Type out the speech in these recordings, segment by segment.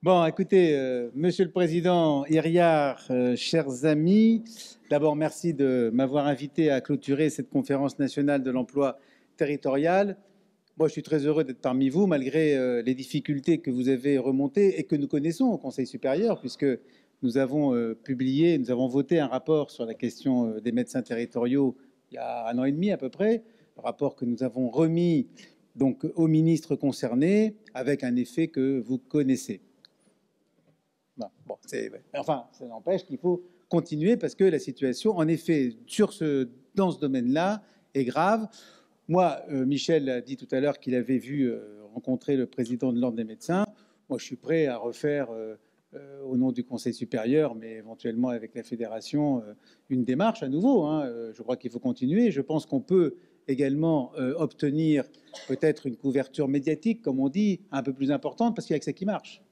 Bon, écoutez, Monsieur le Président Hiriard, chers amis, d'abord merci de m'avoir invité à clôturer cette conférence nationale de l'emploi territorial. Moi, je suis très heureux d'être parmi vous, malgré les difficultés que vous avez remontées et que nous connaissons au Conseil supérieur, puisque nous avons publié, nous avons voté un rapport sur la question des médecins territoriaux il y a 1 an et demi à peu près, un rapport que nous avons remis donc aux ministres concernés, avec un effet que vous connaissez. Bon, enfin, ça n'empêche qu'il faut continuer parce que la situation, en effet, dans ce domaine-là, est grave. Moi, Michel a dit tout à l'heure qu'il avait vu rencontrer le président de l'Ordre des médecins. Moi, je suis prêt à refaire, au nom du Conseil supérieur, mais éventuellement avec la fédération, une démarche à nouveau, hein. Je crois qu'il faut continuer. Je pense qu'on peut également obtenir peut-être une couverture médiatique, comme on dit, un peu plus importante, parce qu'il n'y a que ça qui marche.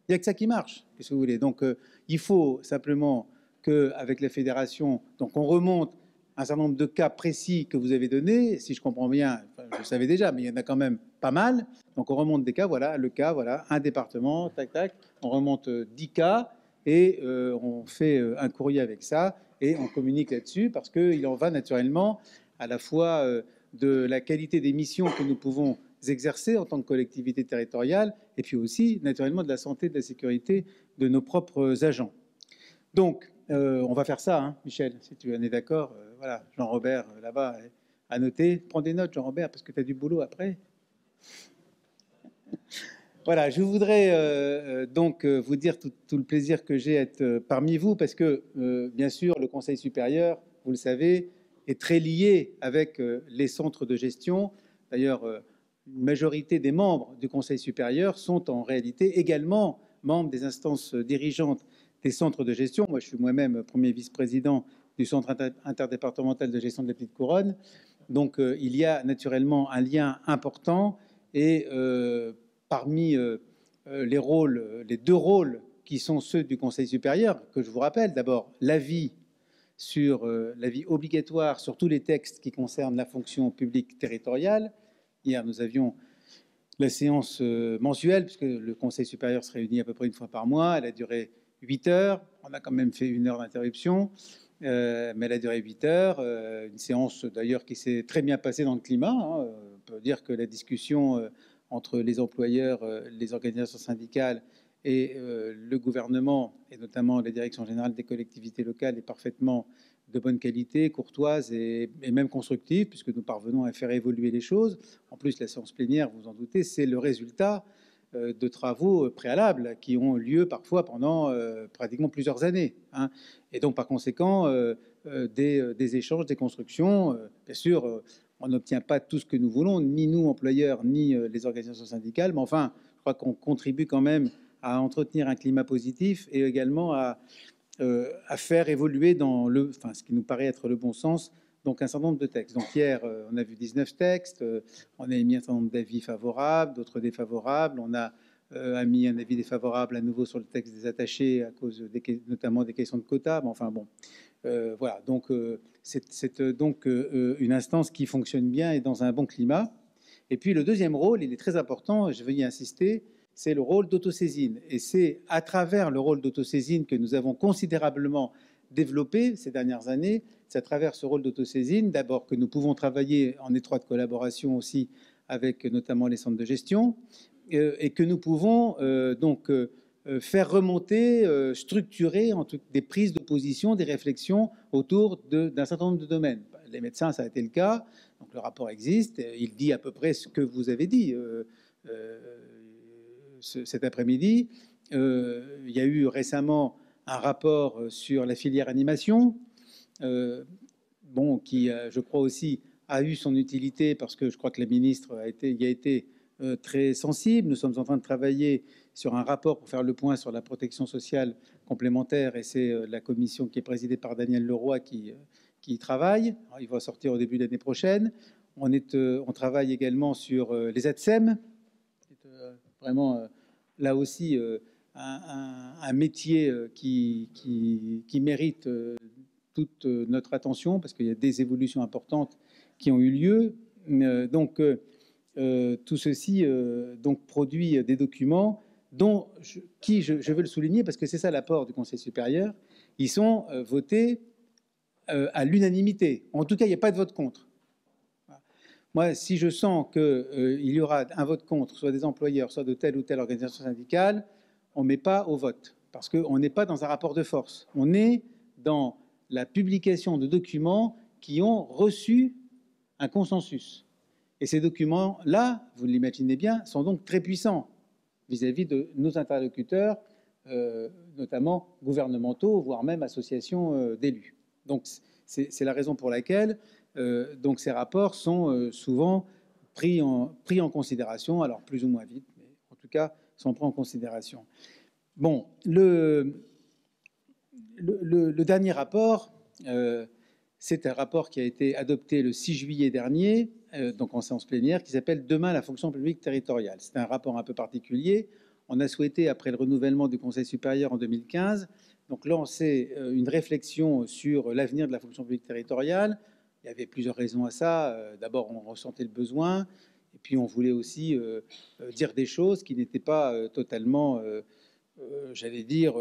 Il n'y a que ça qui marche, qu'est-ce que vous voulez. Donc, il faut simplement qu'avec la fédération, donc on remonte un certain nombre de cas précis que vous avez donnés. Si je comprends bien, enfin, je le savais déjà, mais il y en a quand même pas mal. Donc, on remonte des cas, voilà, le cas, voilà, un département, tac, tac. On remonte 10 cas et on fait un courrier avec ça et on communique là-dessus parce qu'il en va naturellement à la fois de la qualité des missions que nous pouvons exercer en tant que collectivité territoriale, et puis aussi, naturellement, de la santé et de la sécurité de nos propres agents. Donc, on va faire ça, hein, Michel, si tu en es d'accord. Voilà, Jean-Robert, là-bas, à noter. Prends des notes, Jean-Robert, parce que tu as du boulot après. Voilà, je voudrais donc vous dire tout le plaisir que j'ai à être parmi vous, parce que, bien sûr, le Conseil supérieur, vous le savez, est très lié avec les centres de gestion. D'ailleurs, une majorité des membres du Conseil supérieur sont en réalité également membres des instances dirigeantes des centres de gestion. Moi, je suis moi-même premier vice-président du Centre interdépartemental de gestion de la Petite Couronne. Donc, il y a naturellement un lien important et parmi les deux rôles qui sont ceux du Conseil supérieur, que je vous rappelle, d'abord l'avis sur l'avis obligatoire sur tous les textes qui concernent la fonction publique territoriale. Hier, nous avions la séance mensuelle, puisque le Conseil supérieur se réunit à peu près une fois par mois. Elle a duré 8 heures. On a quand même fait 1 heure d'interruption, mais elle a duré 8 heures. Une séance d'ailleurs qui s'est très bien passée dans le climat, hein. On peut dire que la discussion entre les employeurs, les organisations syndicales et le gouvernement, et notamment la direction générale des collectivités locales, est parfaitement de bonne qualité, courtoise et même constructive, puisque nous parvenons à faire évoluer les choses. En plus, la séance plénière, vous en doutez, c'est le résultat de travaux préalables qui ont lieu parfois pendant pratiquement plusieurs années, hein. Et donc, par conséquent, des échanges, des constructions. Bien sûr, on n'obtient pas tout ce que nous voulons, ni nous, employeurs, ni les organisations syndicales, mais enfin, je crois qu'on contribue quand même à entretenir un climat positif et également à faire évoluer dans ce qui nous paraît être le bon sens, donc un certain nombre de textes. Donc hier, on a vu 19 textes, on a émis un certain nombre d'avis favorables, d'autres défavorables. On a mis un avis défavorable à nouveau sur le texte des attachés à cause notamment des questions de quotas. Mais enfin bon, voilà. Donc c'est donc une instance qui fonctionne bien et dans un bon climat. Et puis le deuxième rôle, il est très important, je veux y insister, c'est le rôle d'autosaisine. Et c'est à travers le rôle d'autosaisine que nous avons considérablement développé ces dernières années. C'est à travers ce rôle d'autosaisine, d'abord, que nous pouvons travailler en étroite collaboration aussi avec notamment les centres de gestion, et que nous pouvons donc faire remonter, structurer des prises de position, des réflexions autour d'un certain nombre de domaines. Les médecins, ça a été le cas. Donc le rapport existe. Il dit à peu près ce que vous avez dit cet après-midi. Il y a eu récemment un rapport sur la filière animation, bon, qui, je crois aussi, a eu son utilité parce que je crois que la ministre y a été très sensible. Nous sommes en train de travailler sur un rapport pour faire le point sur la protection sociale complémentaire et c'est la commission qui est présidée par Daniel Leroy qui y travaille. Alors, il va sortir au début de l'année prochaine. On travaille également sur les ATSEM. C'est vraiment là aussi un métier qui mérite toute notre attention parce qu'il y a des évolutions importantes qui ont eu lieu. Donc, tout ceci donc produit des documents dont je veux le souligner parce que c'est ça l'apport du Conseil supérieur, ils sont votés à l'unanimité. En tout cas, il n'y a pas de vote contre. Moi, si je sens qu'il y aura un vote contre, soit des employeurs, soit de telle ou telle organisation syndicale, on ne met pas au vote. Parce qu'on n'est pas dans un rapport de force. On est dans la publication de documents qui ont reçu un consensus. Et ces documents-là, vous l'imaginez bien, sont donc très puissants vis-à-vis de nos interlocuteurs, notamment gouvernementaux, voire même associations d'élus. Donc, c'est la raison pour laquelle donc ces rapports sont souvent pris en considération, alors plus ou moins vite, mais en tout cas, sont pris en considération. Bon, le dernier rapport, c'est un rapport qui a été adopté le 6 juillet dernier, donc en séance plénière, qui s'appelle « Demain, la fonction publique territoriale ». C'est un rapport un peu particulier. On a souhaité, après le renouvellement du Conseil supérieur en 2015, donc lancer une réflexion sur l'avenir de la fonction publique territoriale. Il y avait plusieurs raisons à ça. D'abord, on ressentait le besoin, et puis on voulait aussi dire des choses qui n'étaient pas totalement, j'allais dire,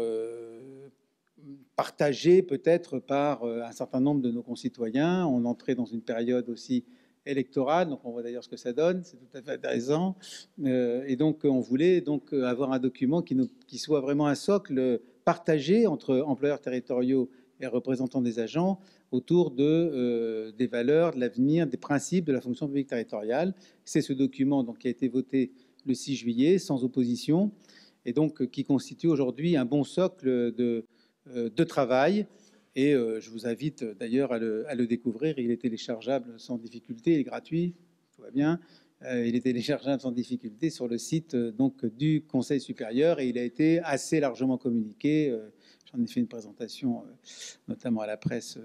partagées peut-être par un certain nombre de nos concitoyens. On entrait dans une période aussi électorale, donc on voit d'ailleurs ce que ça donne, c'est tout à fait intéressant. Et donc on voulait donc avoir un document qui soit vraiment un socle partagé entre employeurs territoriaux et représentants des agents autour des valeurs, de l'avenir, des principes de la fonction publique territoriale. C'est ce document donc, qui a été voté le 6 juillet, sans opposition, et donc qui constitue aujourd'hui un bon socle de travail. Et je vous invite d'ailleurs à le découvrir. Il est téléchargeable sans difficulté, il est gratuit, tout va bien. Il est téléchargeable sans difficulté sur le site donc, du Conseil supérieur et il a été assez largement communiqué. J'en ai fait une présentation, notamment à la presse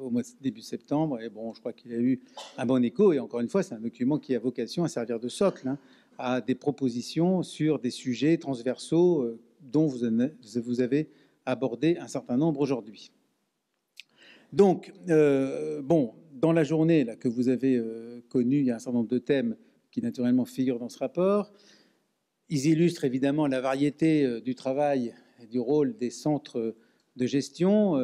au début septembre. Et bon, je crois qu'il a eu un bon écho. Et encore une fois, c'est un document qui a vocation à servir de socle à des propositions sur des sujets transversaux dont vous avez abordé un certain nombre aujourd'hui. Donc, bon, dans la journée là, que vous avez connue, il y a un certain nombre de thèmes qui naturellement figurent dans ce rapport. Ils illustrent évidemment la variété du travail et du rôle des centres de gestion.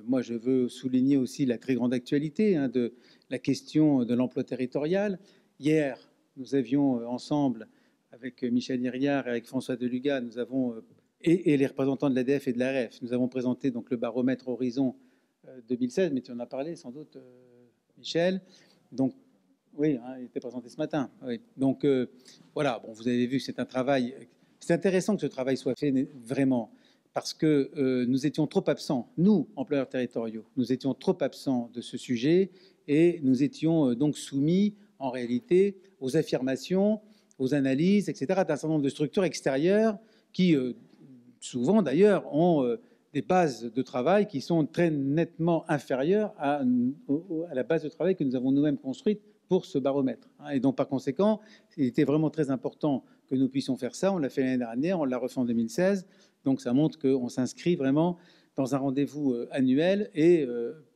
Moi, je veux souligner aussi la très grande actualité de la question de l'emploi territorial. Hier, nous avions ensemble, avec Michel Hiriard et avec François Deluga, nous avons, et les représentants de l'ADF et de l'ARF, nous avons présenté donc, le baromètre Horizon 2016, mais tu en as parlé sans doute, Michel. Donc, oui, il était présenté ce matin. Oui. Donc, voilà, bon, vous avez vu que c'est un travail... C'est intéressant que ce travail soit fait vraiment, parce que nous étions trop absents, nous, employeurs territoriaux, nous étions trop absents de ce sujet et nous étions donc soumis, en réalité, aux affirmations, aux analyses, etc., d'un certain nombre de structures extérieures qui, souvent d'ailleurs, ont des bases de travail qui sont très nettement inférieures à la base de travail que nous avons nous-mêmes construite pour ce baromètre. Et donc, par conséquent, il était vraiment très important que nous puissions faire ça. On l'a fait l'année dernière, on l'a refait en 2016. Donc, ça montre qu'on s'inscrit vraiment dans un rendez-vous annuel et,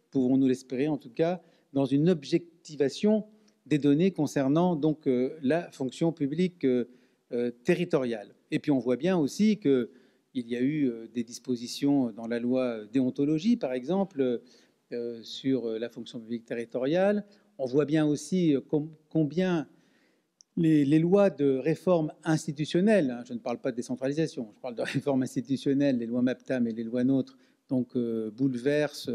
pouvons-nous l'espérer en tout cas, dans une objectivation des données concernant donc la fonction publique territoriale. Et puis, on voit bien aussi qu'il y a eu des dispositions dans la loi déontologie, par exemple, sur la fonction publique territoriale. On voit bien aussi combien les lois de réforme institutionnelle, je ne parle pas de décentralisation, je parle de réforme institutionnelle, les lois MAPTAM et les lois NOTRe, donc bouleversent,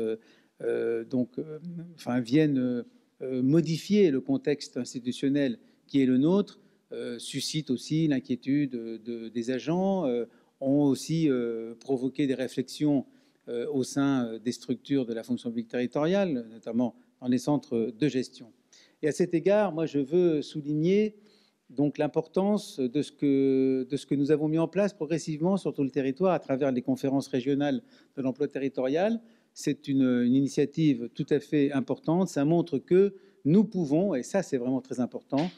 viennent modifier le contexte institutionnel qui est le nôtre, suscitent aussi l'inquiétude des agents, ont aussi provoqué des réflexions au sein des structures de la fonction publique territoriale, notamment dans les centres de gestion. Et à cet égard, moi, je veux souligner donc l'importance de ce que nous avons mis en place progressivement sur tout le territoire à travers les conférences régionales de l'emploi territorial. C'est une initiative tout à fait importante. Ça montre que nous pouvons, et ça c'est vraiment très important,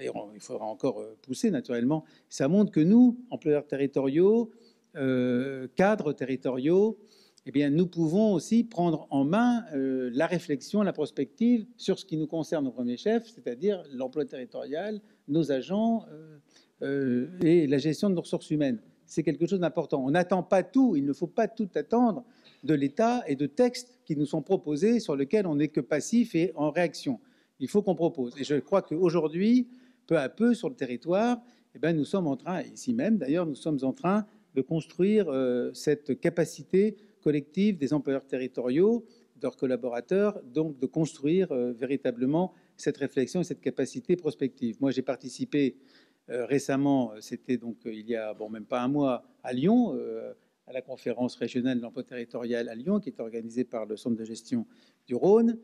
et il faudra encore pousser naturellement, ça montre que nous, employeurs territoriaux, cadres territoriaux, eh bien, nous pouvons aussi prendre en main la réflexion, la prospective sur ce qui nous concerne au premier chef, c'est-à-dire l'emploi territorial, nos agents et la gestion de nos ressources humaines. c'est quelque chose d'important. On n'attend pas tout, il ne faut pas tout attendre de l'État et de textes qui nous sont proposés sur lesquels on n'est que passif et en réaction. Il faut qu'on propose. Et je crois qu'aujourd'hui, peu à peu, sur le territoire, eh bien, nous sommes en train, ici même d'ailleurs, nous sommes en train de construire cette capacité collective des employeurs territoriaux, de leurs collaborateurs, donc de construire véritablement cette réflexion et cette capacité prospective. Moi, j'ai participé récemment, c'était donc il y a même pas un mois, à Lyon, à la conférence régionale de l'emploi territorial à Lyon, qui est organisée par le centre de gestion du Rhône.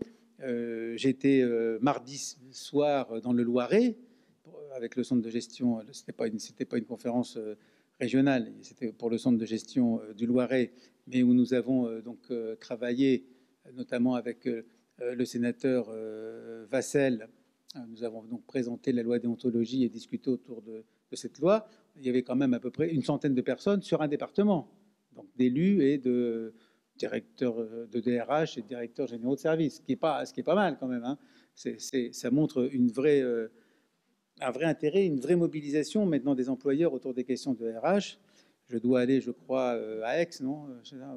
J'étais mardi soir dans le Loiret avec le centre de gestion. C'était pas une conférence régionale, c'était pour le centre de gestion du Loiret, mais où nous avons donc travaillé notamment avec le sénateur Vassel. Nous avons donc présenté la loi déontologie et discuté autour de cette loi. Il y avait quand même à peu près une centaine de personnes sur un département, donc d'élus et de directeurs de DRH et de directeurs généraux de service, ce qui est pas mal quand même. Hein. Ça montre un vrai intérêt, une vraie mobilisation maintenant des employeurs autour des questions de RH. Je dois aller, je crois, à Aix, non?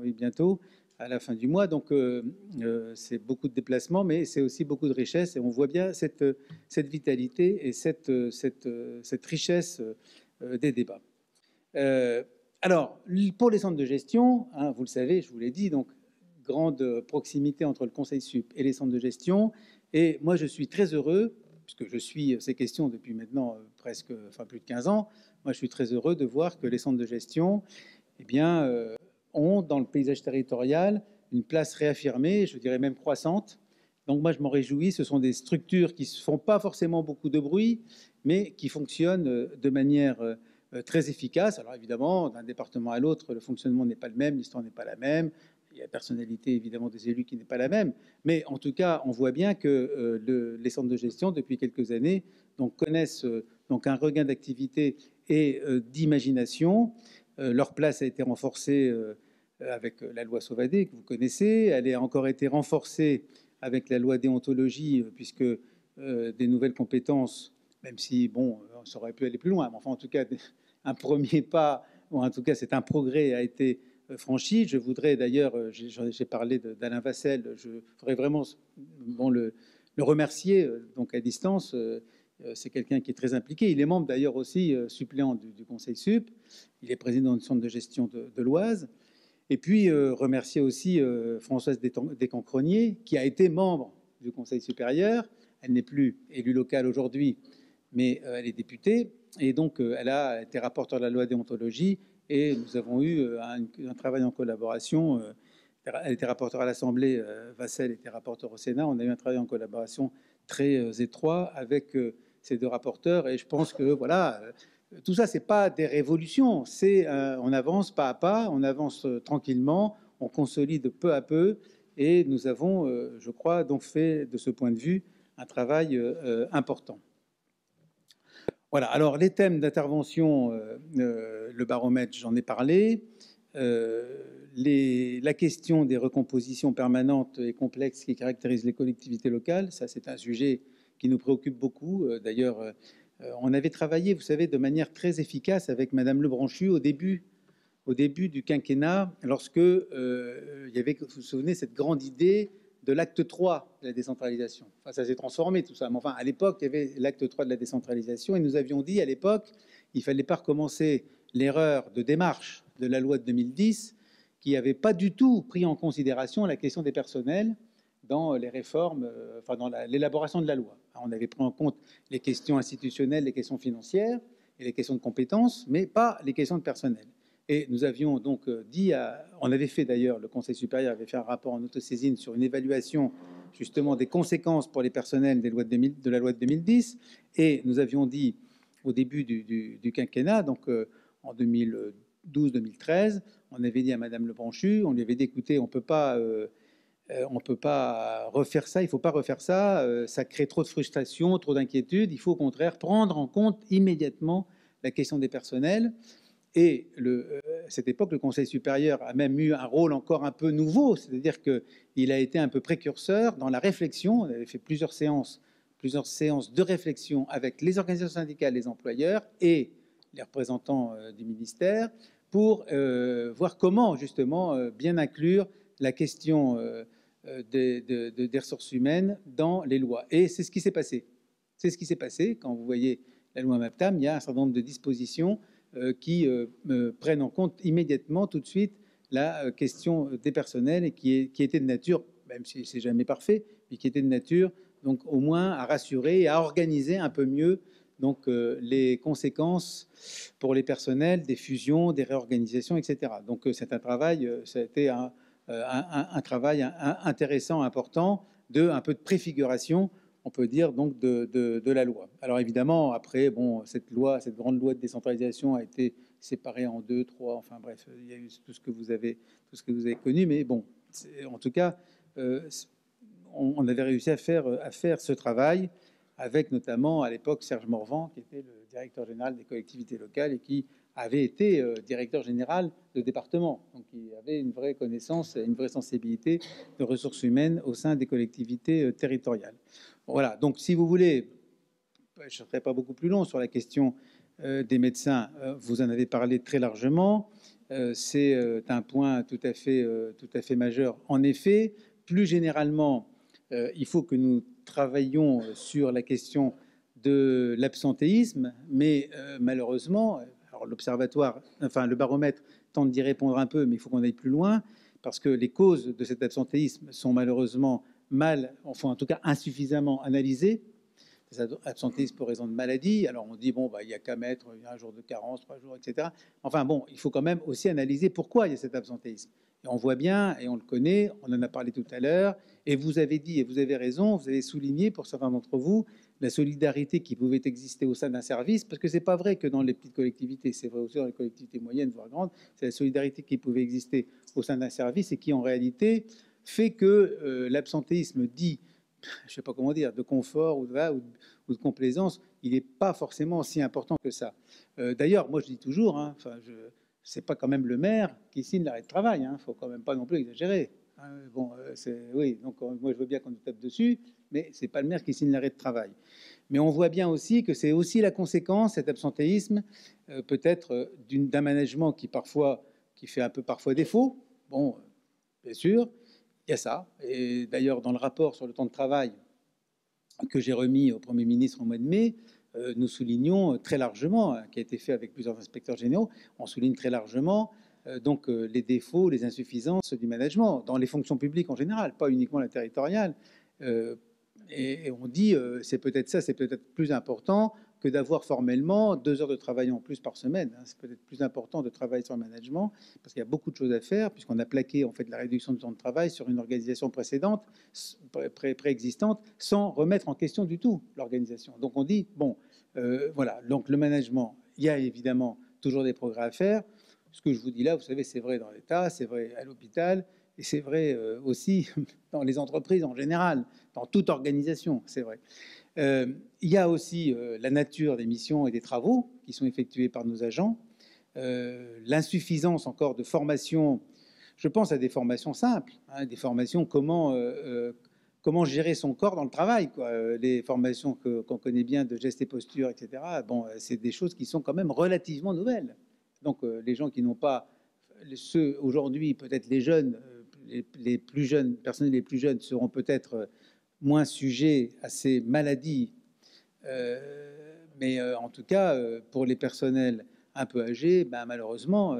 Oui, bientôt, à la fin du mois. Donc, c'est beaucoup de déplacements, mais c'est aussi beaucoup de richesse. Et on voit bien cette vitalité et cette richesse des débats. Alors, pour les centres de gestion, hein, vous le savez, je vous l'ai dit, donc grande proximité entre le Conseil sup et les centres de gestion. Et moi, je suis très heureux, puisque je suis ces questions depuis maintenant plus de 15 ans. Moi, je suis très heureux de voir que les centres de gestion, eh bien, ont dans le paysage territorial une place réaffirmée, je dirais même croissante. Donc moi, je m'en réjouis. Ce sont des structures qui ne font pas forcément beaucoup de bruit, mais qui fonctionnent de manière très efficace. Alors évidemment, d'un département à l'autre, le fonctionnement n'est pas le même, l'histoire n'est pas la même. Il y a la personnalité évidemment des élus qui n'est pas la même. Mais en tout cas, on voit bien que les centres de gestion, depuis quelques années, donc, connaissent donc un regain d'activité et d'imagination. Leur place a été renforcée avec la loi Sauvadet, que vous connaissez. Elle a encore été renforcée avec la loi déontologie, puisque des nouvelles compétences, même si, bon, ça aurait pu aller plus loin, mais enfin, en tout cas, un premier pas, ou en tout cas, c'est un progrès, a été franchi. Je voudrais d'ailleurs, j'ai parlé d'Alain Vassel, je voudrais vraiment le remercier, donc à distance. C'est quelqu'un qui est très impliqué. Il est membre d'ailleurs aussi suppléant du Conseil sup. Il est président du centre de gestion de l'Oise. Et puis remercier aussi Françoise Descancrenier, qui a été membre du Conseil supérieur. Elle n'est plus élue locale aujourd'hui, mais elle est députée. Et donc elle a été rapporteure de la loi déontologie. Et nous avons eu un travail en collaboration. Elle était rapporteure à l'Assemblée, Vassel était rapporteur au Sénat. On a eu un travail en collaboration très étroit avec ces deux rapporteurs. Et je pense que voilà, tout ça, c'est pas des révolutions. C'est on avance pas à pas, on avance tranquillement, on consolide peu à peu. Et nous avons, je crois, donc fait de ce point de vue un travail important. Voilà, alors les thèmes d'intervention, le baromètre, j'en ai parlé. La question des recompositions permanentes et complexes qui caractérisent les collectivités locales, ça c'est un sujet qui nous préoccupe beaucoup. D'ailleurs, on avait travaillé, vous savez, de manière très efficace avec Madame Lebranchu au début du quinquennat, lorsque il y avait, vous vous souvenez, cette grande idée de l'acte 3 de la décentralisation. Enfin, ça s'est transformé tout ça, mais enfin, à l'époque, il y avait l'acte 3 de la décentralisation, et nous avions dit à l'époque, il ne fallait pas recommencer l'erreur de démarche de la loi de 2010, qui n'avait pas du tout pris en considération la question des personnels dans les réformes, enfin dans l'élaboration de la loi. Alors, on avait pris en compte les questions institutionnelles, les questions financières et les questions de compétences, mais pas les questions de personnel. Et nous avions donc dit, on avait fait d'ailleurs, le Conseil supérieur avait fait un rapport en autosaisine sur une évaluation justement des conséquences pour les personnels de la loi de 2010. Et nous avions dit au début du quinquennat, donc en 2012-2013, on avait dit à Madame Lebranchu, on lui avait dit, écoutez, on ne peut pas refaire ça, il ne faut pas refaire ça, ça crée trop de frustration, trop d'inquiétude, il faut au contraire prendre en compte immédiatement la question des personnels. Et à cette époque, le Conseil supérieur a même eu un rôle encore un peu nouveau, c'est-à-dire qu'il a été un peu précurseur dans la réflexion. On avait fait plusieurs séances de réflexion avec les organisations syndicales, les employeurs et les représentants du ministère pour voir comment, justement, bien inclure la question des ressources humaines dans les lois. Et c'est ce qui s'est passé. C'est ce qui s'est passé. Quand vous voyez la loi MAPTAM, il y a un certain nombre de dispositions qui prennent en compte immédiatement, tout de suite, la question des personnels et qui était de nature, même si c'est jamais parfait, mais qui était de nature, donc au moins à rassurer et à organiser un peu mieux donc les conséquences pour les personnels des fusions, des réorganisations, etc. Donc c'est un travail, ça a été un travail intéressant, important, un peu de préfiguration, on peut dire, donc de la loi. Alors évidemment, après, bon, cette grande loi de décentralisation a été séparée en deux, trois, enfin bref, il y a eu tout ce que vous avez connu, mais bon, en tout cas, on avait réussi à faire ce travail avec notamment à l'époque Serge Morvan, qui était le directeur général des collectivités locales et qui avait été directeur général de département. Donc il avait une vraie connaissance, une vraie sensibilité de ressources humaines au sein des collectivités territoriales. Voilà, donc si vous voulez, je ne serai pas beaucoup plus long sur la question des médecins. Vous en avez parlé très largement. C'est un point tout à fait majeur. En effet, plus généralement, il faut que nous travaillions sur la question de l'absentéisme, mais malheureusement, alors l'observatoire, enfin le baromètre tente d'y répondre un peu, mais il faut qu'on aille plus loin, parce que les causes de cet absentéisme sont malheureusement enfin en tout cas insuffisamment analysées. Absentéisme pour raison de maladie. Alors on dit, bon, bah, il n'y a qu'à mettre un jour de carence, 3 jours, etc. Enfin bon, il faut quand même aussi analyser pourquoi il y a cet absentéisme. Et on voit bien, et on le connaît, on en a parlé tout à l'heure, et vous avez dit, et vous avez raison, vous avez souligné pour certains d'entre vous, la solidarité qui pouvait exister au sein d'un service, parce que c'est pas vrai que dans les petites collectivités, c'est vrai aussi dans les collectivités moyennes, voire grandes, c'est la solidarité qui pouvait exister au sein d'un service et qui en réalité fait que l'absentéisme dit, je ne sais pas comment dire, de confort ou de complaisance, il n'est pas forcément aussi important que ça. D'ailleurs, moi je dis toujours, hein, c'est pas quand même le maire qui signe l'arrêt de travail, hein, faut quand même pas non plus exagérer. Hein, bon, oui, donc moi je veux bien qu'on nous tape dessus, mais c'est pas le maire qui signe l'arrêt de travail. Mais on voit bien aussi que c'est aussi la conséquence, cet absentéisme, peut-être d'un management qui fait un peu parfois défaut. Bon, bien sûr, il y a ça. Et d'ailleurs, dans le rapport sur le temps de travail que j'ai remis au Premier ministre au mois de mai, nous soulignons très largement, qui a été fait avec plusieurs inspecteurs généraux, on souligne très largement donc les défauts, les insuffisances du management dans les fonctions publiques en général, pas uniquement la territoriale. Et on dit, c'est peut-être ça, c'est peut-être plus important que d'avoir formellement 2 heures de travail en plus par semaine. C'est peut-être plus important de travailler sur le management, parce qu'il y a beaucoup de choses à faire, puisqu'on a plaqué en fait la réduction du temps de travail sur une organisation précédente, préexistante, sans remettre en question du tout l'organisation. Donc on dit, bon, voilà, donc le management, il y a évidemment toujours des progrès à faire. Ce que je vous dis là, vous savez, c'est vrai dans l'État, c'est vrai à l'hôpital, et c'est vrai aussi dans les entreprises en général, dans toute organisation, c'est vrai. Il y a aussi la nature des missions et des travaux qui sont effectués par nos agents, l'insuffisance encore de formation. Je pense à des formations simples, hein, des formations comment gérer son corps dans le travail, quoi. Les formations qu'on connaît bien de gestes et postures, etc. Bon, c'est des choses qui sont quand même relativement nouvelles. Donc les gens qui n'ont pas, ceux aujourd'hui, peut-être les jeunes, les plus jeunes, personnels les plus jeunes seront peut-être moins sujets à ces maladies. Mais en tout cas, pour les personnels un peu âgés, ben, malheureusement,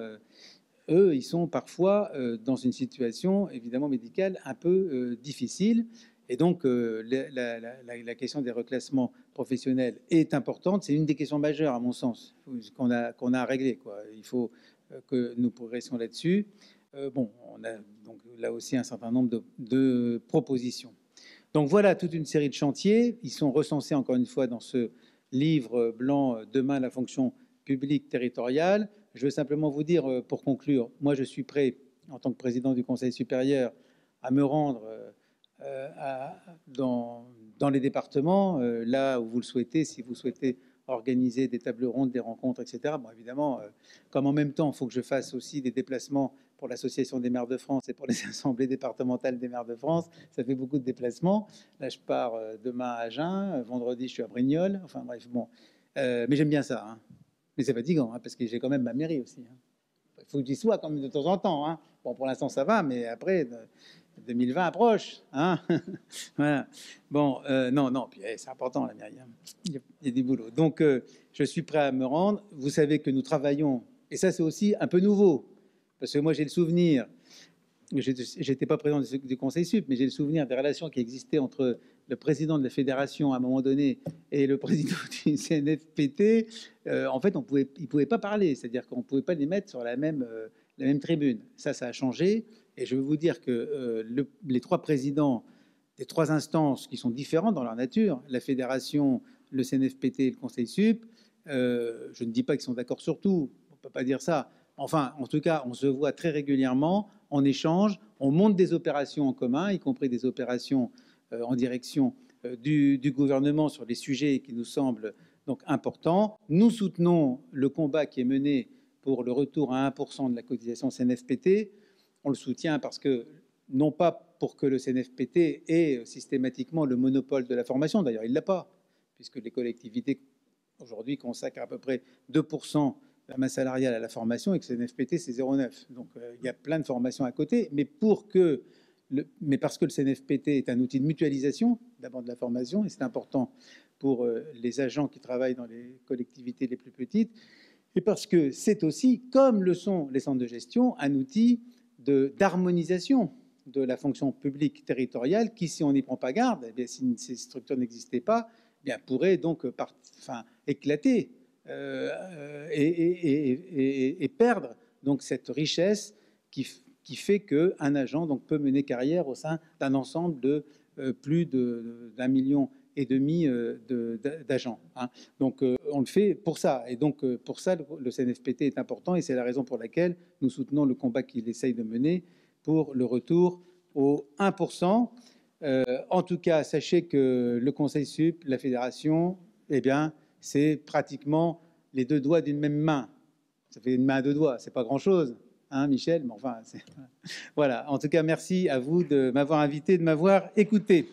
eux, ils sont parfois dans une situation évidemment médicale un peu difficile. Et donc, la question des reclassements professionnels est importante. C'est une des questions majeures, à mon sens, qu'on a à régler, quoi. Il faut que nous progressions là-dessus. Bon, on a donc là aussi un certain nombre de propositions. Donc voilà toute une série de chantiers. Ils sont recensés encore une fois dans ce livre blanc « Demain, la fonction publique territoriale ». Je veux simplement vous dire, pour conclure, moi je suis prêt, en tant que président du Conseil supérieur, à me rendre dans les départements, là où vous le souhaitez, si vous souhaitez organiser des tables rondes, des rencontres, etc. Bon, évidemment, comme en même temps, il faut que je fasse aussi des déplacements pour l'Association des maires de France et pour les assemblées départementales des maires de France, ça fait beaucoup de déplacements. Là, je pars demain à Agen, vendredi, je suis à Brignoles. Enfin bref, bon. Mais j'aime bien ça, hein. Mais c'est fatigant, hein, parce que j'ai quand même ma mairie aussi, hein. faut que j'y sois quand même de temps en temps. Hein. Bon, pour l'instant, ça va, mais après, 2020 approche. Hein. Voilà. Bon, non, puis c'est important, la mairie. Hein. Il y a du boulot. Donc, je suis prêt à me rendre. Vous savez que nous travaillons, et ça, c'est aussi un peu nouveau, parce que moi, j'ai le souvenir, j'étais pas président du Conseil sup, mais j'ai le souvenir des relations qui existaient entre le président de la fédération à un moment donné et le président du CNFPT. En fait, ils pouvaient pas parler, c'est-à-dire qu'on pouvait pas les mettre sur la même tribune. Ça a changé, et je veux vous dire que les trois présidents des trois instances qui sont différentes dans leur nature, la fédération, le CNFPT et le Conseil sup, je ne dis pas qu'ils sont d'accord sur tout, on peut pas dire ça. Enfin, en tout cas, on se voit très régulièrement, on échange, on monte des opérations en commun, y compris des opérations en direction du gouvernement sur les sujets qui nous semblent donc importants. Nous soutenons le combat qui est mené pour le retour à 1% de la cotisation CNFPT. On le soutient parce que, non pas pour que le CNFPT ait systématiquement le monopole de la formation, d'ailleurs il ne l'a pas, puisque les collectivités aujourd'hui consacrent à peu près 2% la masse salariale à la formation et que le CNFPT, c'est 0,9. Donc, il y a plein de formations à côté. Mais, parce que le CNFPT est un outil de mutualisation, d'abord de la formation, et c'est important pour les agents qui travaillent dans les collectivités les plus petites, et parce que c'est aussi, comme le sont les centres de gestion, un outil d'harmonisation de la fonction publique territoriale qui, si on n'y prend pas garde, eh bien, si ces structures n'existaient pas, eh bien, pourraient donc éclater. Et perdre donc cette richesse qui fait qu'un agent donc peut mener carrière au sein d'un ensemble de plus d'1,5 million d'agents. Hein. Donc on le fait pour ça. Et donc pour ça, le CNFPT est important et c'est la raison pour laquelle nous soutenons le combat qu'il essaye de mener pour le retour au 1%. En tout cas, sachez que le Conseil sup, la Fédération, eh bien, c'est pratiquement les deux doigts d'une même main. Ça fait une main à deux doigts, c'est pas grand-chose, hein, Michel, mais enfin, voilà. En tout cas, merci à vous de m'avoir invité, de m'avoir écouté.